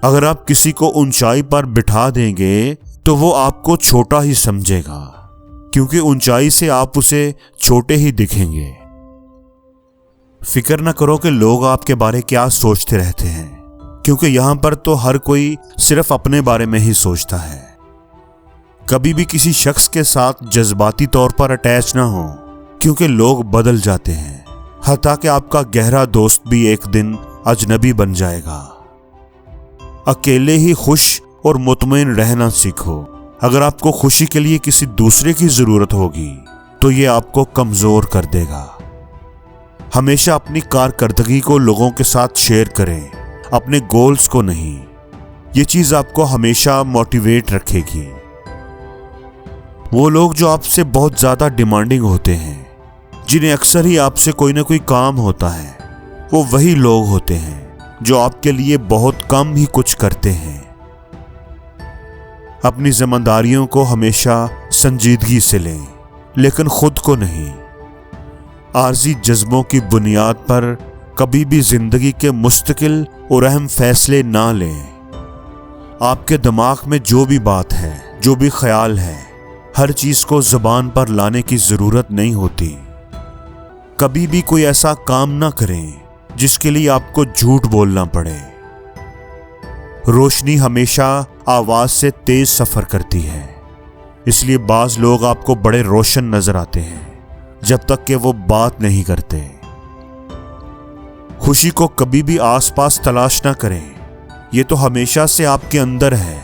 अगर आप किसी को ऊंचाई पर बिठा देंगे तो वो आपको छोटा ही समझेगा, क्योंकि ऊंचाई से आप उसे छोटे ही दिखेंगे। फिक्र न करो कि लोग आपके बारे क्या सोचते रहते हैं, क्योंकि यहां पर तो हर कोई सिर्फ अपने बारे में ही सोचता है। कभी भी किसी शख्स के साथ जज्बाती तौर पर अटैच ना हो, क्योंकि लोग बदल जाते हैं। हत्ता कि आपका गहरा दोस्त भी एक दिन अजनबी बन जाएगा। अकेले ही खुश और मुतमईन रहना सीखो। अगर आपको खुशी के लिए किसी दूसरे की जरूरत होगी तो ये आपको कमजोर कर देगा। हमेशा अपनी कारकर्दगी को लोगों के साथ शेयर करें, अपने गोल्स को नहीं। ये चीज आपको हमेशा मोटिवेट रखेगी। वो लोग जो आपसे बहुत ज्यादा डिमांडिंग होते हैं, जिन्हें अक्सर ही आपसे कोई ना कोई काम होता है, वो वही लोग होते हैं जो आपके लिए बहुत कम ही कुछ करते हैं। अपनी जिम्मेदारियों को हमेशा संजीदगी से लें, लेकिन खुद को नहीं। आर्जी जज्बों की बुनियाद पर कभी भी जिंदगी के मुस्तकिल और अहम फैसले ना लें। आपके दिमाग में जो भी बात है, जो भी ख्याल है, हर चीज को जुबान पर लाने की जरूरत नहीं होती। कभी भी कोई ऐसा काम ना करें जिसके लिए आपको झूठ बोलना पड़े। रोशनी हमेशा आवाज से तेज सफर करती है, इसलिए बाज लोग आपको बड़े रोशन नजर आते हैं जब तक कि वो बात नहीं करते। खुशी को कभी भी आसपास तलाश ना करें, ये तो हमेशा से आपके अंदर है।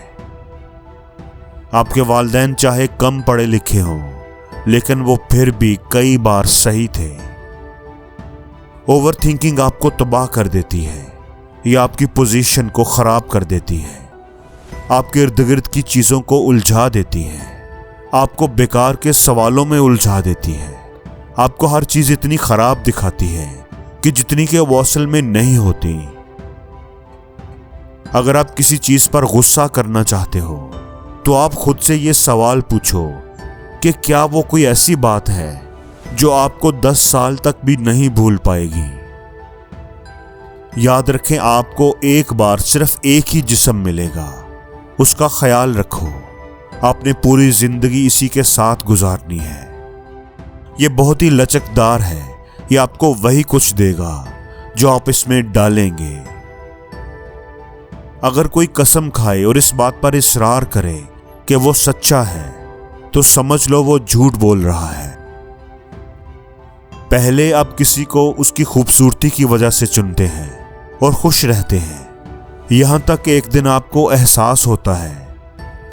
आपके वालिदैन चाहे कम पढ़े लिखे हों, लेकिन वो फिर भी कई बार सही थे। ओवर थिंकिंग आपको तबाह कर देती है, या आपकी पोजीशन को खराब कर देती है, आपके इर्द गिर्द की चीजों को उलझा देती है, आपको बेकार के सवालों में उलझा देती है, आपको हर चीज इतनी खराब दिखाती है कि जितनी के वो असल में नहीं होती। अगर आप किसी चीज पर गुस्सा करना चाहते हो तो आप खुद से ये सवाल पूछो कि क्या वो कोई ऐसी बात है जो आपको 10 साल तक भी नहीं भूल पाएगी। याद रखें, आपको एक बार सिर्फ एक ही जिस्म मिलेगा, उसका ख्याल रखो। आपने पूरी जिंदगी इसी के साथ गुजारनी है। यह बहुत ही लचकदार है, यह आपको वही कुछ देगा जो आप इसमें डालेंगे। अगर कोई कसम खाए और इस बात पर इसरार करे कि वो सच्चा है, तो समझ लो वो झूठ बोल रहा है। पहले आप किसी को उसकी खूबसूरती की वजह से चुनते हैं और खुश रहते हैं, यहां तक एक दिन आपको एहसास होता है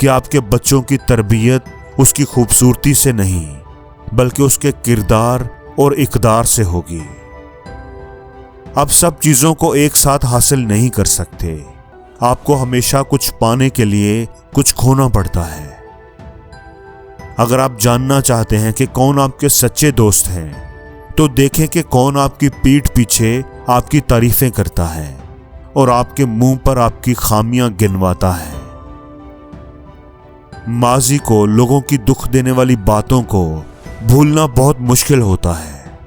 कि आपके बच्चों की तरबियत उसकी खूबसूरती से नहीं, बल्कि उसके किरदार और इकदार से होगी। आप सब चीजों को एक साथ हासिल नहीं कर सकते। आपको हमेशा कुछ पाने के लिए कुछ खोना पड़ता है। अगर आप जानना चाहते हैं कि कौन आपके सच्चे दोस्त हैं, तो देखें कि कौन आपकी पीठ पीछे आपकी तारीफें करता है और आपके मुंह पर आपकी खामियां गिनवाता है। माजी को, लोगों की दुख देने वाली बातों को भूलना बहुत मुश्किल होता है,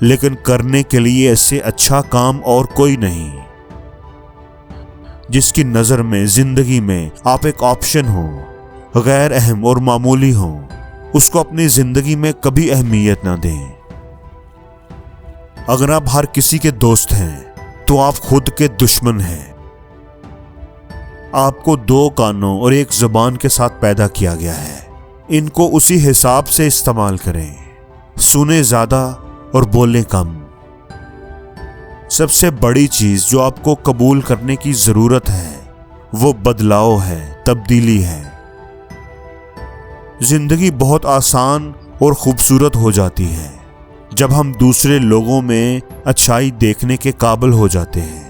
लेकिन करने के लिए ऐसे अच्छा काम और कोई नहीं। जिसकी नजर में जिंदगी में आप एक ऑप्शन हो, गैर अहम और मामूली हो, उसको अपनी जिंदगी में कभी अहमियत ना दें। अगर आप हर किसी के दोस्त हैं तो आप खुद के दुश्मन हैं। आपको 2 कानों और 1 जुबान के साथ पैदा किया गया है। इनको उसी हिसाब से इस्तेमाल करें, सुने ज्यादा और बोलें कम। सबसे बड़ी चीज जो आपको कबूल करने की जरूरत है वो बदलाव है, तब्दीली है। जिंदगी बहुत आसान और खूबसूरत हो जाती है जब हम दूसरे लोगों में अच्छाई देखने के काबिल हो जाते हैं।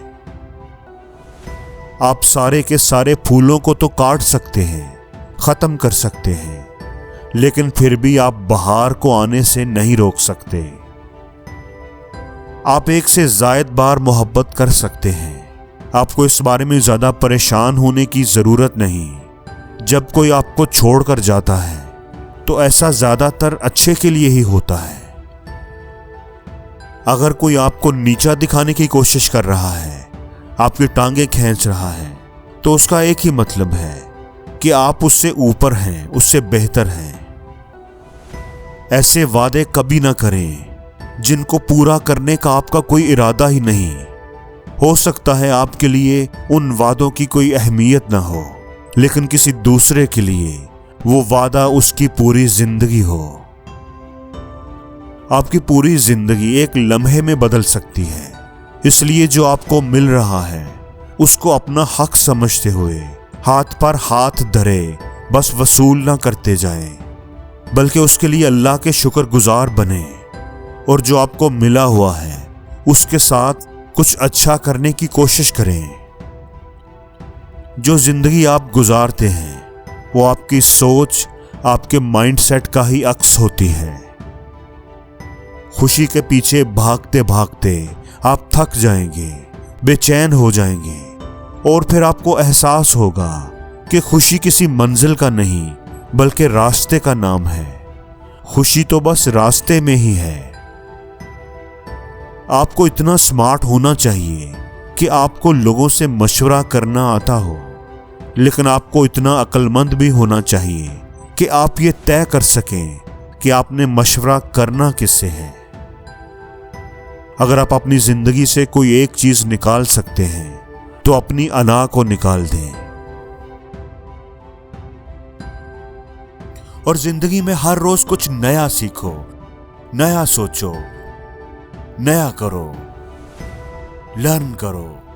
आप सारे के सारे फूलों को तो काट सकते हैं, खत्म कर सकते हैं, लेकिन फिर भी आप बहार को आने से नहीं रोक सकते। आप एक से ज्यादा बार मोहब्बत कर सकते हैं। आपको इस बारे में ज्यादा परेशान होने की जरूरत नहीं। जब कोई आपको छोड़कर जाता है तो ऐसा ज्यादातर अच्छे के लिए ही होता है। अगर कोई आपको नीचा दिखाने की कोशिश कर रहा है, आपकी टांगें खींच रहा है, तो उसका एक ही मतलब है कि आप उससे ऊपर हैं, उससे बेहतर हैं। ऐसे वादे कभी ना करें जिनको पूरा करने का आपका कोई इरादा ही नहीं। हो सकता है आपके लिए उन वादों की कोई अहमियत ना हो, लेकिन किसी दूसरे के लिए वो वादा उसकी पूरी जिंदगी हो। आपकी पूरी जिंदगी एक लम्हे में बदल सकती है। इसलिए जो आपको मिल रहा है उसको अपना हक समझते हुए हाथ पर हाथ धरे बस वसूल ना करते जाएं, बल्कि उसके लिए अल्लाह के शुक्रगुजार बने और जो आपको मिला हुआ है उसके साथ कुछ अच्छा करने की कोशिश करें। जो जिंदगी आप गुजारते हैं वो आपकी सोच, आपके माइंडसेट का ही अक्स होती है। खुशी के पीछे भागते भागते आप थक जाएंगे, बेचैन हो जाएंगे और फिर आपको एहसास होगा कि खुशी किसी मंजिल का नहीं बल्कि रास्ते का नाम है। खुशी तो बस रास्ते में ही है। आपको इतना स्मार्ट होना चाहिए कि आपको लोगों से मशवरा करना आता हो, लेकिन आपको इतना अक्लमंद भी होना चाहिए कि आप ये तय कर सकें कि आपने मशवरा करना किससे है। अगर आप अपनी जिंदगी से कोई एक चीज निकाल सकते हैं तो अपनी अना को निकाल दें और जिंदगी में हर रोज कुछ नया सीखो, नया सोचो, नया करो, लर्न करो।